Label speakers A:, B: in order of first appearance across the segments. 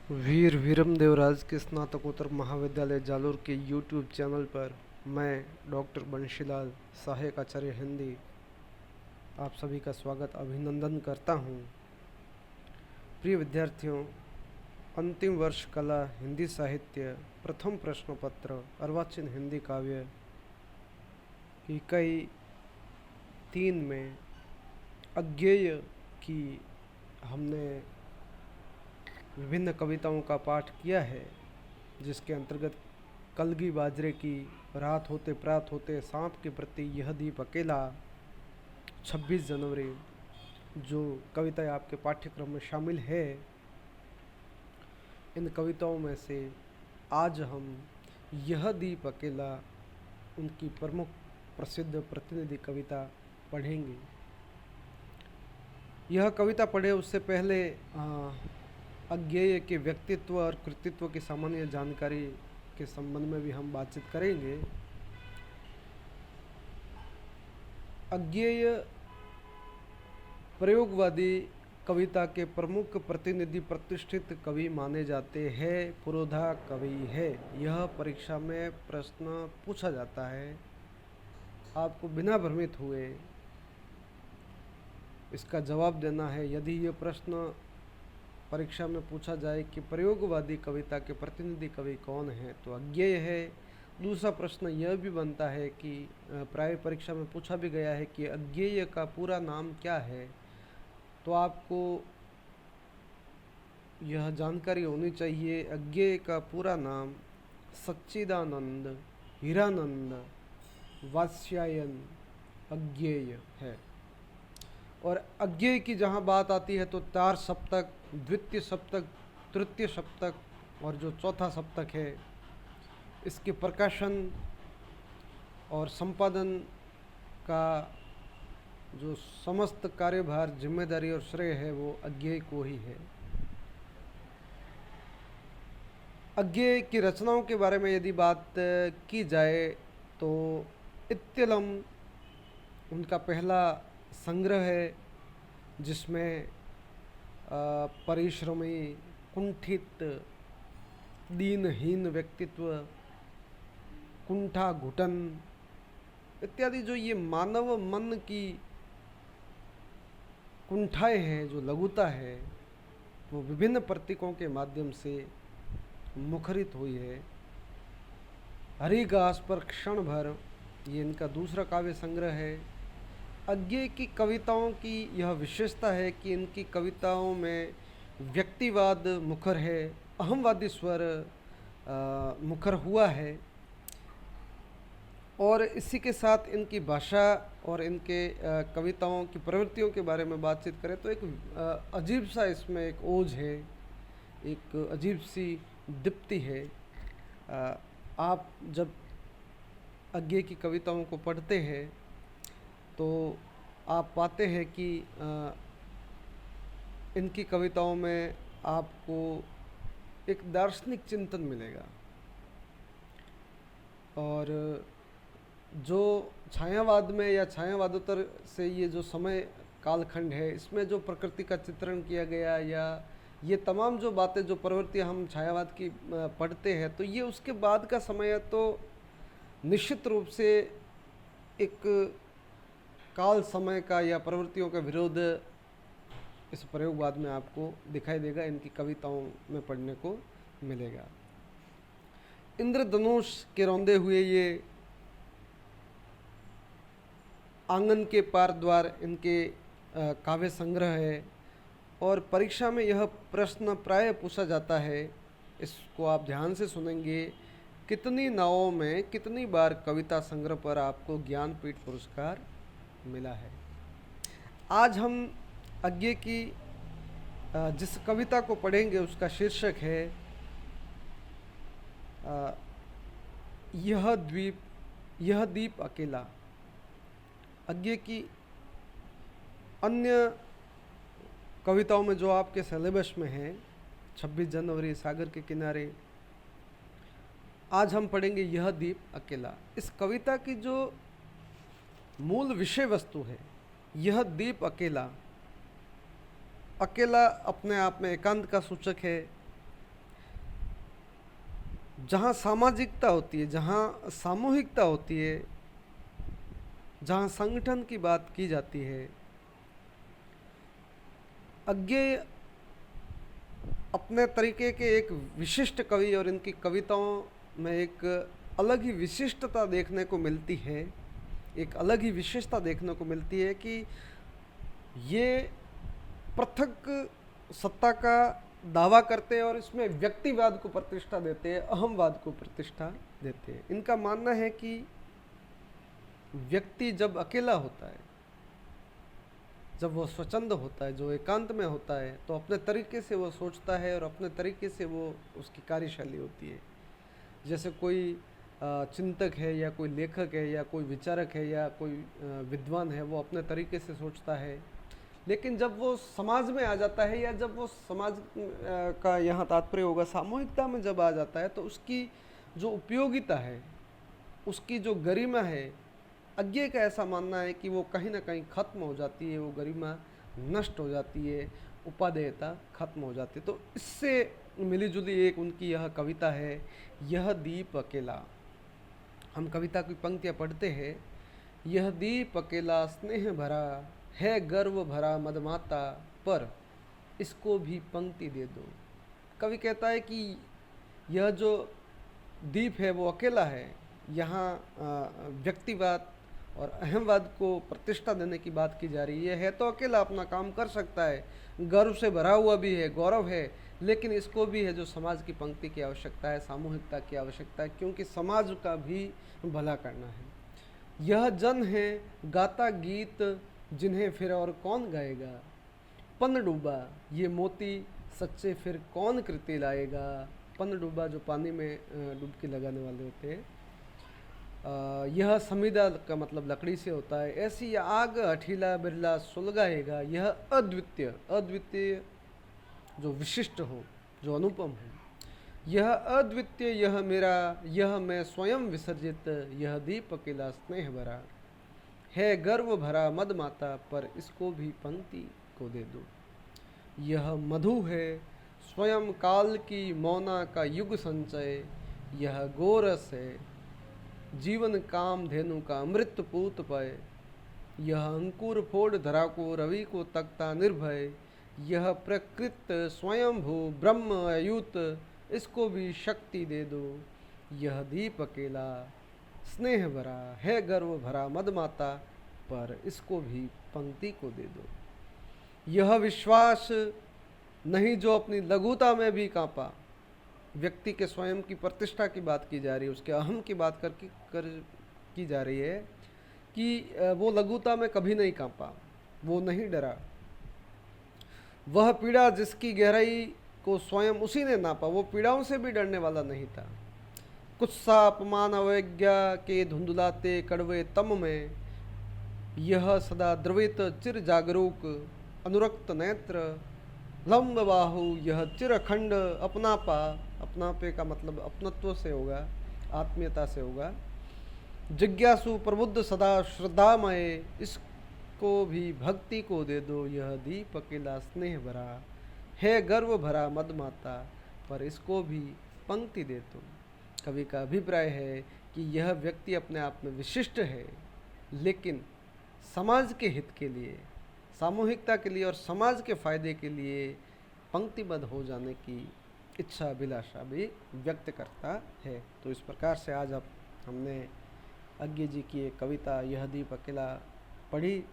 A: वीर वीरम देवराज के स्नातकोत्तर महाविद्यालय जालोर के यूट्यूब चैनल पर मैं डॉक्टर बंशीलाल सहायक आचार्य हिंदी आप सभी का स्वागत अभिनंदन करता हूँ। प्रिय विद्यार्थियों, अंतिम वर्ष कला हिंदी साहित्य प्रथम प्रश्न पत्र अर्वाचीन हिंदी काव्य इकाई 3 में अज्ञेय की हमने विभिन्न कविताओं का पाठ किया है, जिसके अंतर्गत कलगी बाजरे की रात होते प्रात होते सांप के प्रति यह दीप अकेला 26 जनवरी जो कविताएं आपके पाठ्यक्रम में शामिल है, इन कविताओं में से आज हम यह दीप अकेला उनकी प्रमुख प्रसिद्ध प्रतिनिधि कविता पढ़ेंगे। यह कविता पढ़े उससे पहले अज्ञेय के व्यक्तित्व और कृतित्व की सामान्य जानकारी के संबंध में भी हम बातचीत करेंगे। अज्ञेय प्रयोगवादी कविता के प्रमुख प्रतिनिधि प्रतिष्ठित कवि माने जाते हैं। पुरोधा कवि है। यह परीक्षा में प्रश्न पूछा जाता है। आपको बिना भ्रमित हुए इसका जवाब देना है। यदि यह प्रश्न परीक्षा में पूछा जाए कि प्रयोगवादी कविता के प्रतिनिधि कवि कौन है, तो अज्ञेय है। दूसरा प्रश्न यह भी बनता है कि प्राय परीक्षा में पूछा भी गया है कि अज्ञेय का पूरा नाम क्या है, तो आपको यह जानकारी होनी चाहिए। अज्ञेय का पूरा नाम सच्चिदानंद हीरानंद वात्स्यायन अज्ञेय है। और अज्ञेय की जहाँ बात आती है तो 4 सप्तक, द्वितीय सप्तक, तृतीय सप्तक और जो चौथा सप्तक है, इसके प्रकाशन और संपादन का जो समस्त कार्यभार, जिम्मेदारी और श्रेय है वो अज्ञेय को ही है। अज्ञेय की रचनाओं के बारे में यदि बात की जाए तो इत्यलम उनका पहला संग्रह है, जिसमें परिश्रमी, कुंठित, दीनहीन व्यक्तित्व, कुंठा घुटन इत्यादि जो ये मानव मन की कुंठाएं हैं, जो लघुता है, वो विभिन्न प्रतीकों के माध्यम से मुखरित हुई है। हरिघास पर क्षण भर, ये इनका दूसरा काव्य संग्रह है। अज्ञेय की कविताओं की यह विशेषता है कि इनकी कविताओं में व्यक्तिवाद मुखर है, अहमवादी स्वर मुखर हुआ है। और इसी के साथ इनकी भाषा और इनके कविताओं की प्रवृत्तियों के बारे में बातचीत करें तो एक अजीब सा इसमें एक ओज है, एक अजीब सी दीप्ति है। आप जब अज्ञेय की कविताओं को पढ़ते हैं तो आप पाते हैं कि इनकी कविताओं में आपको एक दार्शनिक चिंतन मिलेगा। और जो छायावाद में या छायावादोत्तर से ये जो समय कालखंड है, इसमें जो प्रकृति का चित्रण किया गया या ये तमाम जो बातें, जो प्रवृत्तियाँ हम छायावाद की पढ़ते हैं, तो ये उसके बाद का समय है। तो निश्चित रूप से एक काल समय का या प्रवृत्तियों का विरोध इस प्रयोगवाद में आपको दिखाई देगा, इनकी कविताओं में पढ़ने को मिलेगा। इंद्रधनुष के रौंदे हुए ये आंगन के पार द्वार इनके काव्य संग्रह है। और परीक्षा में यह प्रश्न प्राय पूछा जाता है, इसको आप ध्यान से सुनेंगे। कितनी नावों में कितनी बार कविता संग्रह पर आपको ज्ञानपीठ पुरस्कार मिला है। आज हम अज्ञेय की जिस कविता को पढ़ेंगे उसका शीर्षक है यह दीप अकेला। अज्ञेय की अन्य कविताओं में जो आपके सिलेबस में है, 26 जनवरी, सागर के किनारे, आज हम पढ़ेंगे यह दीप अकेला। इस कविता की जो मूल विषय वस्तु है, यह दीप अकेला, अकेला अपने आप में एकांत का सूचक है। जहाँ सामाजिकता होती है, जहाँ सामूहिकता होती है, जहाँ संगठन की बात की जाती है, अज्ञेय अपने तरीके के एक विशिष्ट कवि और इनकी कविताओं में एक अलग ही विशिष्टता देखने को मिलती है, एक अलग ही विशेषता देखने को मिलती है कि ये पृथक सत्ता का दावा करते हैं और इसमें व्यक्तिवाद को प्रतिष्ठा देते हैं, अहमवाद को प्रतिष्ठा देते हैं। इनका मानना है कि व्यक्ति जब अकेला होता है, जब वो स्वच्छंद होता है, जो एकांत में होता है, तो अपने तरीके से वो सोचता है और अपने तरीके से वो उसकी कार्यशैली होती है। जैसे कोई चिंतक है या कोई लेखक है या कोई विचारक है या कोई विद्वान है, वो अपने तरीके से सोचता है। लेकिन जब वो समाज में आ जाता है या जब वो समाज का यहाँ तात्पर्य होगा सामूहिकता में जब आ जाता है, तो उसकी जो उपयोगिता है, उसकी जो गरिमा है, अज्ञेय का ऐसा मानना है कि वो कहीं ना कहीं खत्म हो जाती है, वो गरिमा नष्ट हो जाती है, उपादेयता खत्म हो जाती है। तो इससे मिली जुली एक उनकी यह कविता है, यह दीप अकेला। हम कविता की पंक्तियाँ पढ़ते हैं। यह दीप अकेला स्नेह भरा है, गर्व भरा मदमाता, पर इसको भी पंक्ति दे दो। कवि कहता है कि यह जो दीप है वो अकेला है। यहाँ व्यक्तिवाद और अहमवाद को प्रतिष्ठा देने की बात की जा रही है तो अकेला अपना काम कर सकता है, गर्व से भरा हुआ भी है, गौरव है, लेकिन इसको भी है जो समाज की पंक्ति की आवश्यकता है, सामूहिकता की आवश्यकता है, क्योंकि समाज का भी भला करना है। यह जन है गाता गीत जिन्हें फिर और कौन गाएगा, पन डूबा ये मोती सच्चे फिर कौन कृति लाएगा। पन डूबा जो पानी में डुबकी लगाने वाले होते हैं। यह समीदा का मतलब लकड़ी से होता है। ऐसी आग हठीला बिरला सुलगाएगा। यह अद्वितीय, अद्वितीय जो विशिष्ट हो, जो अनुपम हो। यह अद्वितीय, यह मेरा, यह मैं स्वयं विसर्जित, यह दीप अकेला स्नेह भरा है, गर्व भरा मद माता, पर इसको भी पंक्ति को दे दो। यह मधु है स्वयं काल की मौना का युग संचय, यह गोरस है जीवन काम धेनु का अमृत पूत पाए। यह अंकुर फोड़ धरा को रवि को तकता निर्भय, यह प्रकृत स्वयं भू ब्रह्म अयुत, इसको भी शक्ति दे दो। यह दीप अकेला स्नेह भरा है, गर्व भरा मदमाता, पर इसको भी पंक्ति को दे दो। यह विश्वास नहीं जो अपनी लघुता में भी कांपा। व्यक्ति के स्वयं की प्रतिष्ठा की बात की जा रही है, उसके अहम की बात की जा रही है कि वो लघुता में कभी नहीं कांपा, वो नहीं डरा। वह पीड़ा जिसकी गहराई को स्वयं उसी ने नापा, वो पीड़ाओं से भी डरने वाला नहीं था। कुछ सा अपमान अवज्ञा के धुंधलाते कड़वे तम में, यह सदा द्रवित चिर जागरूक अनुरक्त नेत्र, लंब बाहु यह चिरखंड अपनापा। अपनापे का मतलब अपनत्व से होगा, आत्मीयता से होगा। जिज्ञासु प्रबुद्ध सदा श्रद्धामय, इसको भी भक्ति को दे दो। यह दीप अकेला स्नेह भरा है, गर्व भरा मदमाता, पर इसको भी पंक्ति दे दो। कवि का अभिप्राय है कि यह व्यक्ति अपने आप में विशिष्ट है, लेकिन समाज के हित के लिए, सामूहिकता के लिए और समाज के फायदे के लिए पंक्तिबद्ध हो जाने की इच्छा, अभिलाषा भी व्यक्त करता है। तो इस प्रकार से आज हमने अज्ञेय जी की एक कविता यह दीप अकेला पढ़ी।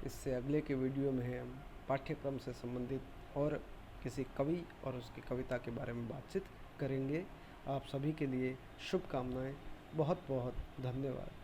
A: इससे अगले के वीडियो में हम पाठ्यक्रम से संबंधित और किसी कवि और उसकी कविता के बारे में बातचीत करेंगे। आप सभी के लिए शुभकामनाएं। बहुत बहुत धन्यवाद।